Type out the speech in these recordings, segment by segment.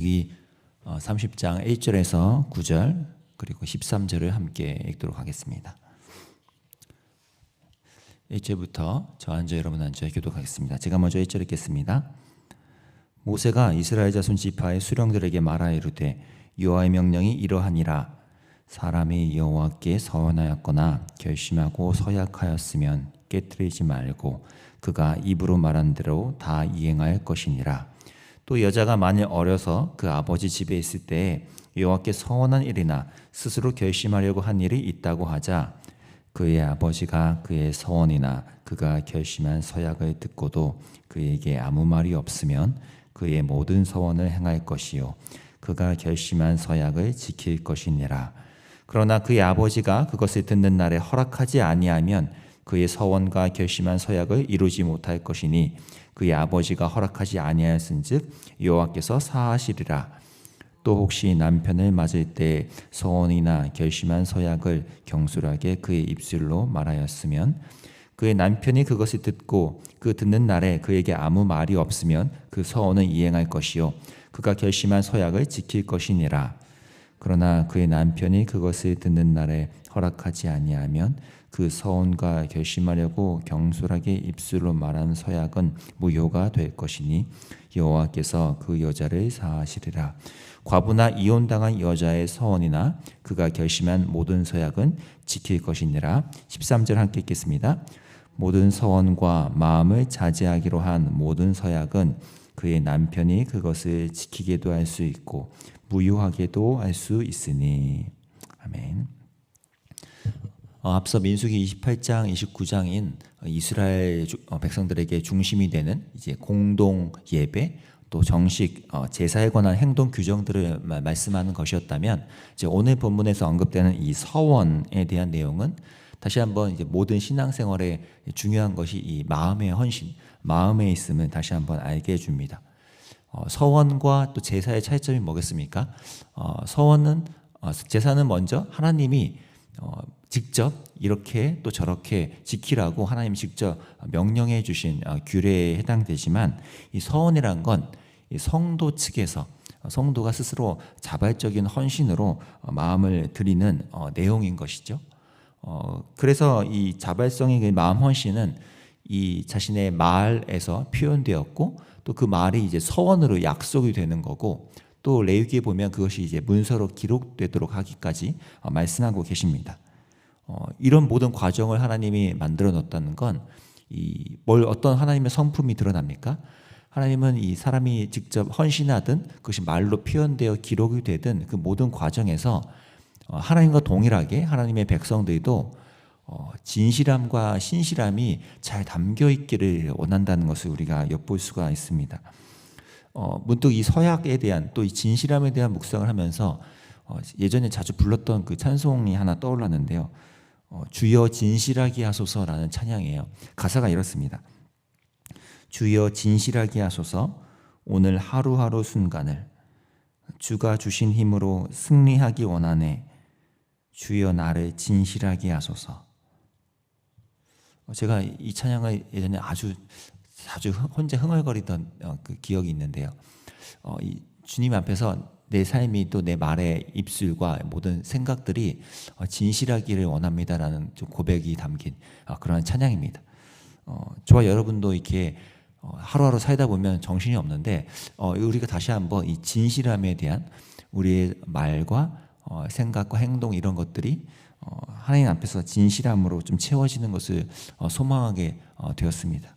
여기 30장 1절에서 9절 그리고 13절을 함께 읽도록 하겠습니다. 1절부터 저 앉아 여러분 앉아 교독하겠습니다. 제가 먼저 1절 읽겠습니다. 모세가 이스라엘 자손 지파의 수령들에게 말하여 이르되 여호와의 명령이 이러하니라. 사람이 여호와께 서원하였거나 결심하고 서약하였으면 깨뜨리지 말고 그가 입으로 말한 대로 다 이행할 것이니라. 또 여자가 만일 어려서 그 아버지 집에 있을 때에 여호와께 서원한 일이나 스스로 결심하려고 한 일이 있다고 하자 그의 아버지가 그의 서원이나 그가 결심한 서약을 듣고도 그에게 아무 말이 없으면 그의 모든 서원을 행할 것이요 그가 결심한 서약을 지킬 것이니라. 그러나 그의 아버지가 그것을 듣는 날에 허락하지 아니하면 그의 서원과 결심한 서약을 이루지 못할 것이니 그의 아버지가 허락하지 아니하였은즉 여호와께서 사하시리라. 또 혹시 남편을 맞을 때 서원이나 결심한 서약을 경솔하게 그의 입술로 말하였으면 그의 남편이 그것을 듣고 그 듣는 날에 그에게 아무 말이 없으면 그 서원을 이행할 것이요 그가 결심한 서약을 지킬 것이니라. 그러나 그의 남편이 그것을 듣는 날에 허락하지 아니하면 그 서원과 결심하려고 경솔하게 입술로 말한 서약은 무효가 될 것이니 여호와께서 그 여자를 사하시리라. 과부나 이혼당한 여자의 서원이나 그가 결심한 모든 서약은 지킬 것이니라. 13절 함께 읽겠습니다. 모든 서원과 마음을 자제하기로 한 모든 서약은 그의 남편이 그것을 지키게도 할 수 있고 무효하게도 할 수 있으니. 아멘. 앞서 민수기 28장, 29장인 이스라엘 백성들에게 중심이 되는 이제 공동 예배 또 정식 제사에 관한 행동 규정들을 말씀하는 것이었다면 이제 오늘 본문에서 언급되는 이 서원에 대한 내용은 다시 한번 이제 모든 신앙생활에 중요한 것이 이 마음의 헌신, 마음에 있음을 다시 한번 알게 해줍니다. 서원과 또 제사의 차이점이 뭐겠습니까? 서원은 제사는 먼저 하나님이 직접 이렇게 또 저렇게 지키라고 하나님이 직접 명령해 주신 규례에 해당되지만 이 서원이란 건 이 성도 측에서 성도가 스스로 자발적인 헌신으로 마음을 드리는 내용인 것이죠. 그래서 이 자발성의 마음 헌신은 이 자신의 말에서 표현되었고 또 그 말이 이제 서원으로 약속이 되는 거고 또 레위기에 보면 그것이 이제 문서로 기록되도록 하기까지 말씀하고 계십니다. 이런 모든 과정을 하나님이 만들어 놓았다는 건 어떤 하나님의 성품이 드러납니까? 하나님은 이 사람이 직접 헌신하든 그것이 말로 표현되어 기록이 되든 그 모든 과정에서 하나님과 동일하게 하나님의 백성들도 진실함과 신실함이 잘 담겨 있기를 원한다는 것을 우리가 엿볼 수가 있습니다. 문득 이 서약에 대한 또 이 진실함에 대한 묵상을 하면서 예전에 자주 불렀던 그 찬송이 하나 떠올랐는데요. 주여 진실하게 하소서라는 찬양이에요. 가사가 이렇습니다. 주여 진실하게 하소서 오늘 하루하루 순간을 주가 주신 힘으로 승리하기 원하네. 주여 나를 진실하게 하소서. 제가 이 찬양을 예전에 아주 혼자 흥얼거리던 그 기억이 있는데요. 주님 앞에서 내 삶이 또 내 말의 입술과 모든 생각들이 진실하기를 원합니다라는 좀 고백이 담긴 그런 찬양입니다. 저와 여러분도 이렇게 하루하루 살다 보면 정신이 없는데 우리가 다시 한번 이 진실함에 대한 우리의 말과 생각과 행동 이런 것들이 하나님 앞에서 진실함으로 좀 채워지는 것을 소망하게 되었습니다.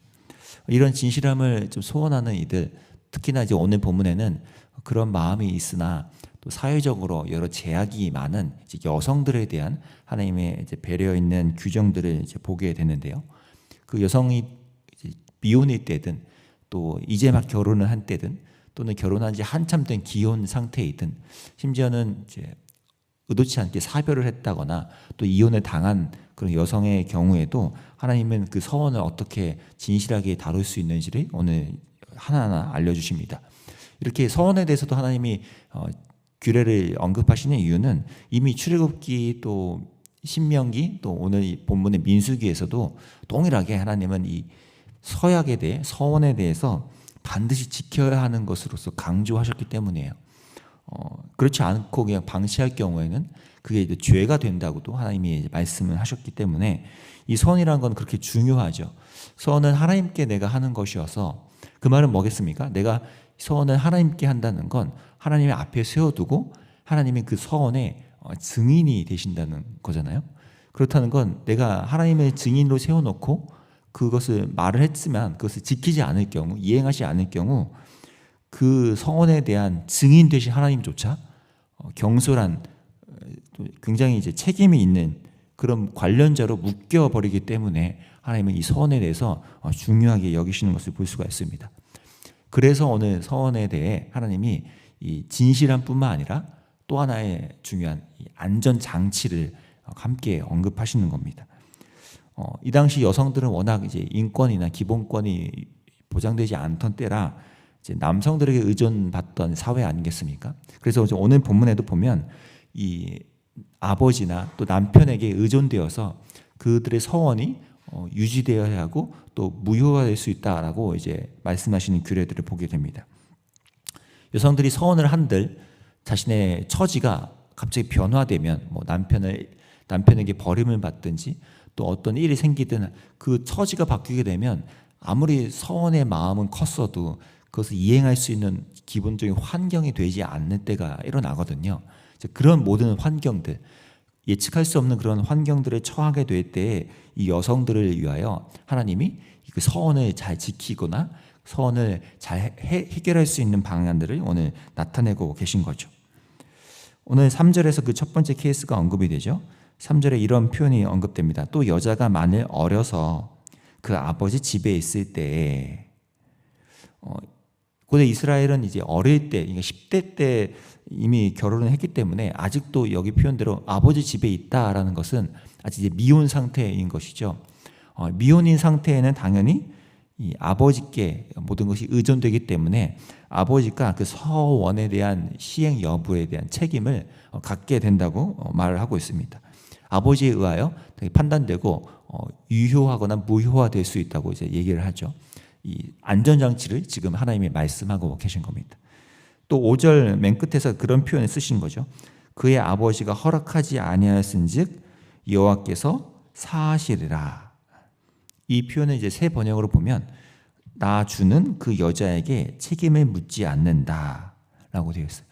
이런 진실함을 좀 소원하는 이들, 특히나 이제 오늘 본문에는 그런 마음이 있으나 또 사회적으로 여러 제약이 많은 이제 여성들에 대한 하나님의 이제 배려 있는 규정들을 이제 보게 되는데요. 그 여성이 이제 미혼일 때든 또 이제 막 결혼을 한 때든 또는 결혼한 지 한참 된 기혼 상태이든 심지어는 이제 의도치 않게 사별을 했다거나 또 이혼을 당한 그런 여성의 경우에도 하나님은 그 서원을 어떻게 진실하게 다룰 수 있는지를 오늘 하나하나 알려주십니다. 이렇게 서원에 대해서도 하나님이 규례를 언급하시는 이유는 이미 출애굽기 또 신명기 또 오늘 본문의 민수기에서도 동일하게 하나님은 이 서약에 대해 서원에 대해서 반드시 지켜야 하는 것으로서 강조하셨기 때문이에요. 그렇지 않고 그냥 방치할 경우에는 그게 이제 죄가 된다고도 하나님이 이제 말씀을 하셨기 때문에 이 선이라는 건 그렇게 중요하죠. 선은 하나님께 내가 하는 것이어서 그 말은 뭐겠습니까? 내가 선을 하나님께 한다는 건 하나님의 앞에 세워두고 하나님이 그 선의 증인이 되신다는 거잖아요. 그렇다는 건 내가 하나님의 증인으로 세워놓고 그것을 말을 했지만 그것을 지키지 않을 경우, 이행하지 않을 경우 그 선에 대한 증인 되신 하나님조차 경솔한 굉장히 이제 책임이 있는 그런 관련자로 묶여버리기 때문에 하나님은 이 선에 대해서 중요하게 여기시는 것을 볼 수가 있습니다. 그래서 오늘 선에 대해 하나님이 이 진실한 뿐만 아니라 또 하나의 중요한 안전 장치를 함께 언급하시는 겁니다. 이 당시 여성들은 워낙 이제 인권이나 기본권이 보장되지 않던 때라 이제 남성들에게 의존받던 사회 아니겠습니까? 그래서 오늘 본문에도 보면 이 아버지나 또 남편에게 의존되어서 그들의 서원이 유지되어야 하고 또 무효화될 수 있다라고 이제 말씀하시는 규례들을 보게 됩니다. 여성들이 서원을 한들 자신의 처지가 갑자기 변화되면 뭐 남편에게 버림을 받든지 또 어떤 일이 생기든 그 처지가 바뀌게 되면 아무리 서원의 마음은 컸어도 그것을 이행할 수 있는 기본적인 환경이 되지 않는 때가 일어나거든요. 그런 모든 환경들, 예측할 수 없는 그런 환경들에 처하게 될 때에 이 여성들을 위하여 하나님이 그 서원을 잘 지키거나 서원을 잘 해결할 수 있는 방안들을 오늘 나타내고 계신 거죠. 오늘 3절에서 그 첫 번째 케이스가 언급이 되죠. 3절에 이런 표현이 언급됩니다. 또 여자가 만일 어려서 그 아버지 집에 있을 때에 고대 이스라엘은 이제 어릴 때, 그러니까 10대 때 이미 결혼을 했기 때문에 아직도 여기 표현대로 아버지 집에 있다라는 것은 아직 이제 미혼 상태인 것이죠. 미혼인 상태에는 당연히 이 아버지께 모든 것이 의존되기 때문에 아버지가 그 서원에 대한 시행 여부에 대한 책임을 갖게 된다고 말을 하고 있습니다. 아버지에 의하여 판단되고 유효하거나 무효화될 수 있다고 이제 얘기를 하죠. 이 안전장치를 지금 하나님이 말씀하고 계신 겁니다. 또 5절 맨 끝에서 그런 표현을 쓰신 거죠. 그의 아버지가 허락하지 아니하였은즉 여호와께서 사하시리라. 이 표현을 이제 새 번역으로 보면 나 주는 그 여자에게 책임을 묻지 않는다라고 되어 있어요.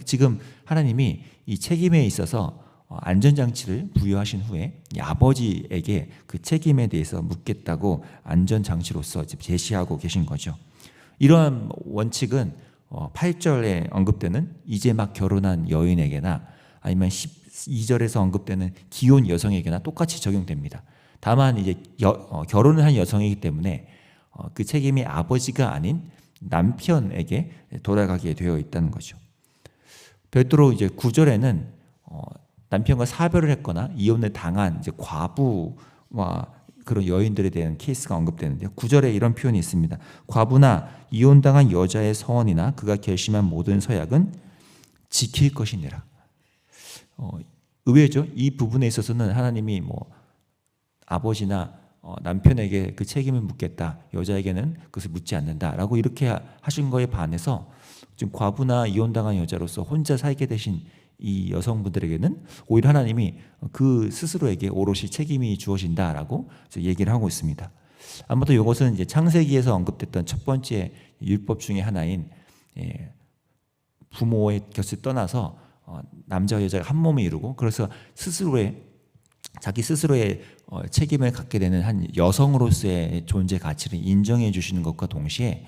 지금 하나님이 이 책임에 있어서 안전장치를 부여하신 후에 이 아버지에게 그 책임에 대해서 묻겠다고 안전장치로서 제시하고 계신 거죠. 이러한 원칙은 8절에 언급되는 이제 막 결혼한 여인에게나 아니면 12절에서 언급되는 기혼 여성에게나 똑같이 적용됩니다. 다만 이제 결혼을 한 여성이기 때문에 그 책임이 아버지가 아닌 남편에게 돌아가게 되어 있다는 거죠. 별도로 이제 9절에는 남편과 사별을 했거나 이혼을 당한 이제 과부와 그런 여인들에 대한 케이스가 언급되는데요. 9절에 이런 표현이 있습니다. 과부나 이혼당한 여자의 서원이나 그가 결심한 모든 서약은 지킬 것이니라. 의외죠. 이 부분에 있어서는 하나님이 뭐 아버지나 남편에게 그 책임을 묻겠다, 여자에게는 그것을 묻지 않는다라고 이렇게 하신 거에 반해서 지금 과부나 이혼당한 여자로서 혼자 살게 되신 이 여성분들에게는 오히려 하나님이 그 스스로에게 오롯이 책임이 주어진다라고 얘기를 하고 있습니다. 아무튼 이것은 이제 창세기에서 언급됐던 첫 번째 율법 중에 하나인 부모의 곁을 떠나서 남자와 여자가 한 몸을 이루고 그래서 자기 스스로의 책임을 갖게 되는 한 여성으로서의 존재 가치를 인정해 주시는 것과 동시에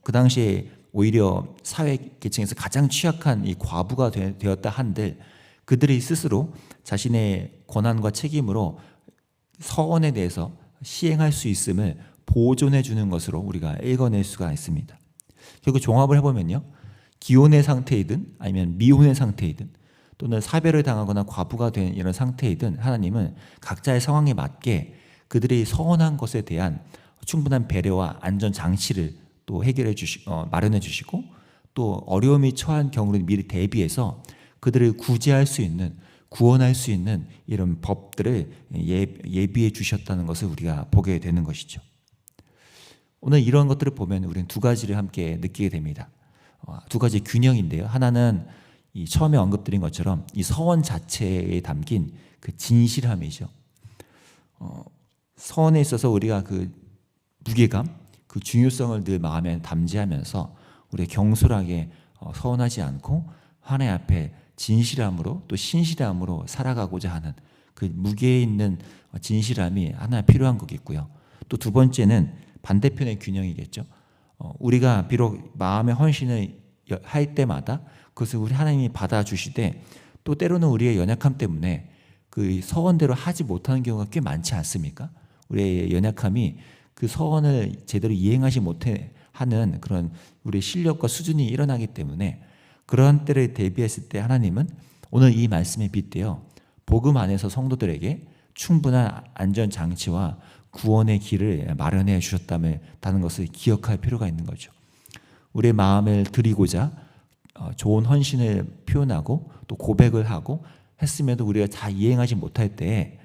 그 당시에 오히려 사회 계층에서 가장 취약한 이 과부가 되었다 한들 그들이 스스로 자신의 권한과 책임으로 서원에 대해서 시행할 수 있음을 보존해 주는 것으로 우리가 읽어낼 수가 있습니다. 결국 종합을 해보면요, 기혼의 상태이든 아니면 미혼의 상태이든 또는 사별을 당하거나 과부가 된 이런 상태이든 하나님은 각자의 상황에 맞게 그들이 서원한 것에 대한 충분한 배려와 안전 장치를 또 마련해 주시고 또 어려움이 처한 경우를 미리 대비해서 그들을 구제할 수 있는, 구원할 수 있는 이런 법들을 예비해 주셨다는 것을 우리가 보게 되는 것이죠. 오늘 이런 것들을 보면 우리는 두 가지를 함께 느끼게 됩니다. 두 가지 균형인데요. 하나는 이 처음에 언급드린 것처럼 이 서원 자체에 담긴 그 진실함이죠. 서원에 있어서 우리가 그 무게감, 그 중요성을 늘 마음에 담지하면서 우리가 경솔하게 서원하지 않고 하나님 앞에 진실함으로 또 신실함으로 살아가고자 하는 그 무게 있는 진실함이 하나 필요한 거겠고요. 또 두 번째는 반대편의 균형이겠죠. 우리가 비록 마음의 헌신을 할 때마다 그것을 우리 하나님이 받아주시되 또 때로는 우리의 연약함 때문에 그 서원대로 하지 못하는 경우가 꽤 많지 않습니까? 우리의 연약함이 그 서원을 제대로 이행하지 못해 하는 그런 우리의 실력과 수준이 일어나기 때문에 그런 때를 대비했을 때 하나님은 오늘 이 말씀에 빗대어 복음 안에서 성도들에게 충분한 안전장치와 구원의 길을 마련해 주셨다는 것을 기억할 필요가 있는 거죠. 우리의 마음을 드리고자 좋은 헌신을 표현하고 또 고백을 하고 했음에도 우리가 다 이행하지 못할 때에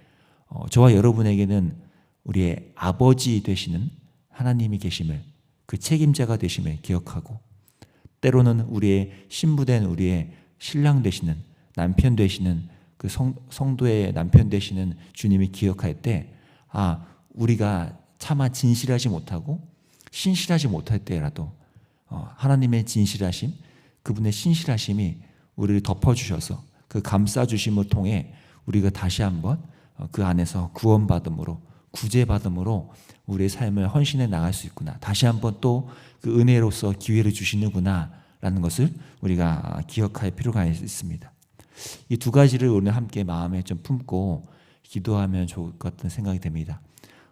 저와 여러분에게는 우리의 아버지 되시는 하나님이 계심을, 그 책임자가 되심을 기억하고 때로는 우리의 신부된 우리의 신랑 되시는, 남편 되시는 그 성도의 남편 되시는 주님이 기억할 때 우리가 차마 진실하지 못하고 신실하지 못할 때라도 하나님의 진실하심, 그분의 신실하심이 우리를 덮어주셔서 그 감싸주심을 통해 우리가 다시 한번 그 안에서 구원받음으로, 구제받음으로 우리의 삶을 헌신해 나갈 수 있구나, 다시 한번 또 그 은혜로서 기회를 주시는구나 라는 것을 우리가 기억할 필요가 있습니다. 이 두 가지를 오늘 함께 마음에 좀 품고 기도하면 좋을 것 같은 생각이 됩니다.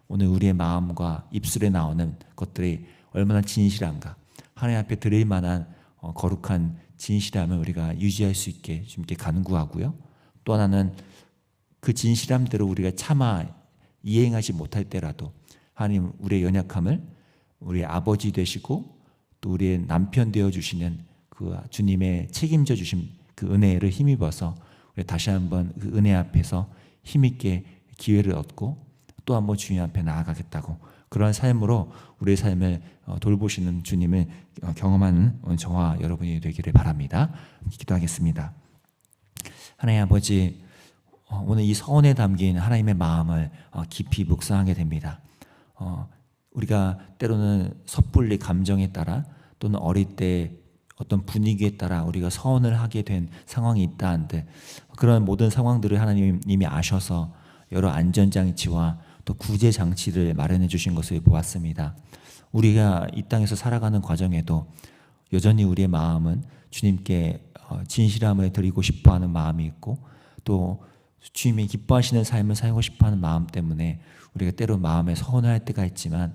오늘 우리의 마음과 입술에 나오는 것들이 얼마나 진실한가, 하나님 앞에 드릴 만한 거룩한 진실함을 우리가 유지할 수 있게 주님께 간구하고요. 또 하나는 그 진실함대로 우리가 차마 이행하지 못할 때라도 하나님 우리의 연약함을 우리의 아버지 되시고 또 우리의 남편 되어주시는 그 주님의 책임져 주신 그 은혜를 힘입어서 우리 다시 한번 그 은혜 앞에서 힘있게 기회를 얻고 또 한번 주님 앞에 나아가겠다고, 그런 삶으로 우리의 삶을 돌보시는 주님을 경험하는 저와 여러분이 되기를 바랍니다. 기도하겠습니다. 하나님 아버지, 오늘 이 서원에 담긴 하나님의 마음을 깊이 묵상하게 됩니다. 우리가 때로는 섣불리 감정에 따라 또는 어릴 때 어떤 분위기에 따라 우리가 서원을 하게 된 상황이 있다 한데, 그런 모든 상황들을 하나님 이미 아셔서 여러 안전장치와 또 구제장치를 마련해 주신 것을 보았습니다. 우리가 이 땅에서 살아가는 과정에도 여전히 우리의 마음은 주님께 진실함을 드리고 싶어하는 마음이 있고 또 주님이 기뻐하시는 삶을 살고 싶어하는 마음 때문에 우리가 때로 마음에 서운할 때가 있지만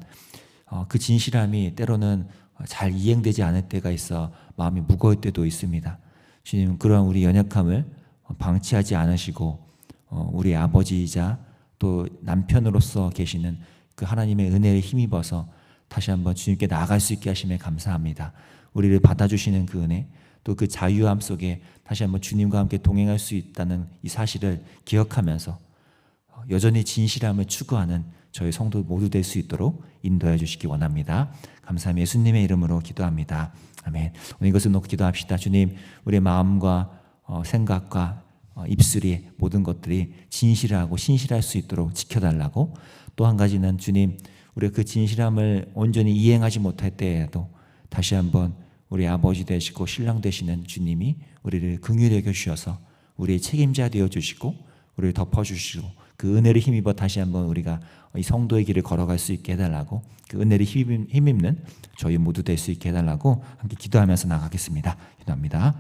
그 진실함이 때로는 잘 이행되지 않을 때가 있어 마음이 무거울 때도 있습니다. 주님, 그러한 우리 연약함을 방치하지 않으시고 우리 아버지이자 또 남편으로서 계시는 그 하나님의 은혜를 힘입어서 다시 한번 주님께 나아갈 수 있게 하심에 감사합니다. 우리를 받아주시는 그 은혜, 또 그 자유함 속에 다시 한번 주님과 함께 동행할 수 있다는 이 사실을 기억하면서 여전히 진실함을 추구하는 저희 성도 모두 될 수 있도록 인도해 주시기 원합니다. 감사합니다. 예수님의 이름으로 기도합니다. 아멘. 오늘 이것을 놓고 기도합시다. 주님, 우리의 마음과 생각과 입술이 모든 것들이 진실하고 신실할 수 있도록 지켜달라고, 또 한 가지는 주님, 우리가 그 진실함을 온전히 이행하지 못할 때에도 다시 한번 우리 아버지 되시고 신랑 되시는 주님이 우리를 긍휼히 여겨 주셔서 우리의 책임자 되어 주시고 우리를 덮어 주시고 그 은혜를 힘입어 다시 한번 우리가 이 성도의 길을 걸어갈 수 있게 해달라고, 그 은혜를 힘입는 저희 모두 될 수 있게 해달라고 함께 기도하면서 나가겠습니다. 기도합니다.